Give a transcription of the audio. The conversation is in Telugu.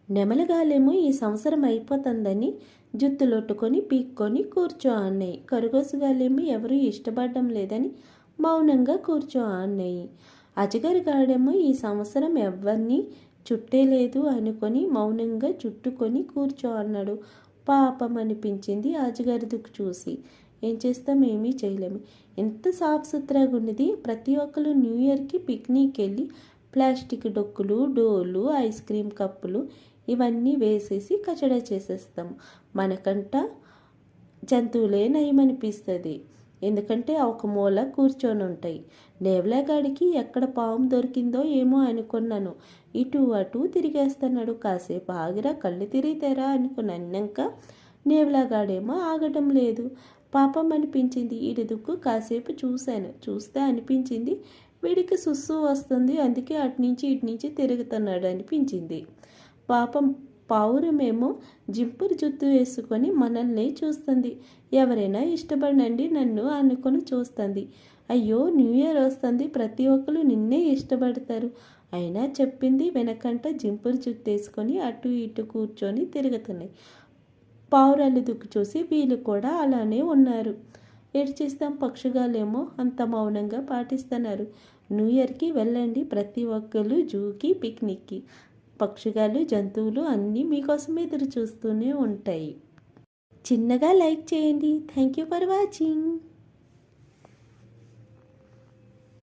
నెమలిగాలేమో ఈ సంవత్సరం అయిపోతుందని జుత్తులొట్టుకొని పీక్కొని కూర్చో అన్నాయి. కరుగోసుగాలేమో ఎవరూ ఇష్టపడడం లేదని మౌనంగా కూర్చో అన్నాయి. అజగరగాడేమో ఈ సంవత్సరం ఎవ్వరినీ చుట్టేలేదు అనుకొని మౌనంగా చుట్టుకొని కూర్చో అన్నాడు. పాపం అనిపించింది అజగర్దుకు చూసి. ఏం చేస్తాం, ఏమీ చేయలేము. ఎంత సాఫ్ సుథరాగా ఉన్నది. ప్రతి ఒక్కరు న్యూ ఇయర్కి పిక్నిక్ వెళ్ళి ప్లాస్టిక్ డొక్కులు, డోలు, ఐస్ క్రీమ్ కప్పులు ఇవన్నీ వేసేసి కచడా చేసేస్తాం. మనకంట జంతువులే నయమనిపిస్తుంది. ఎందుకంటే ఒక మూల కూర్చొని ఉంటాయి. నేవలాగాడికి ఎక్కడ పాము దొరికిందో ఏమో అనుకున్నాను. ఇటు అటు తిరిగేస్తున్నాడు. కాసేపు ఆగిరా, కళ్ళు తిరిగితేరా అనుకున్నాక నేవలాగాడేమో ఆగటం లేదు. పాపం అనిపించింది. ఈడి దుక్కు కాసేపు చూస్తే అనిపించింది వీడికి సుస్సు వస్తుంది, అందుకే అటునుంచి ఇటు తిరుగుతున్నాడు అనిపించింది. పాపం పావురమేమో జింపురు జుత్తు వేసుకొని మనల్ని చూస్తుంది. ఎవరైనా ఇష్టపడండి నన్ను అనుకొని చూస్తుంది. అయ్యో, న్యూ ఇయర్ వస్తుంది, ప్రతి ఒక్కరు నిన్నే ఇష్టపడతారు. అయినా చెప్పింది వెనకంట జింపురు జుత్తు వేసుకొని అటు ఇటు కూర్చొని తిరుగుతున్నాయి. పావురాలు దుక్కు చూసి వీళ్ళు కూడా అలానే ఉన్నారు. ఏడు చేస్తాం, పక్షుగాలేమో అంత మౌనంగా పాటిస్తున్నారు. న్యూ ఇయర్కి వెళ్ళండి ప్రతి ఒక్కరు జూకి, పిక్నిక్కి. పక్షుగాలు, జంతువులు అన్నీ మీకోసం ఎదురు చూస్తూనే ఉంటాయి. చిన్నగా లైక్ చేయండి. Thank you for watching.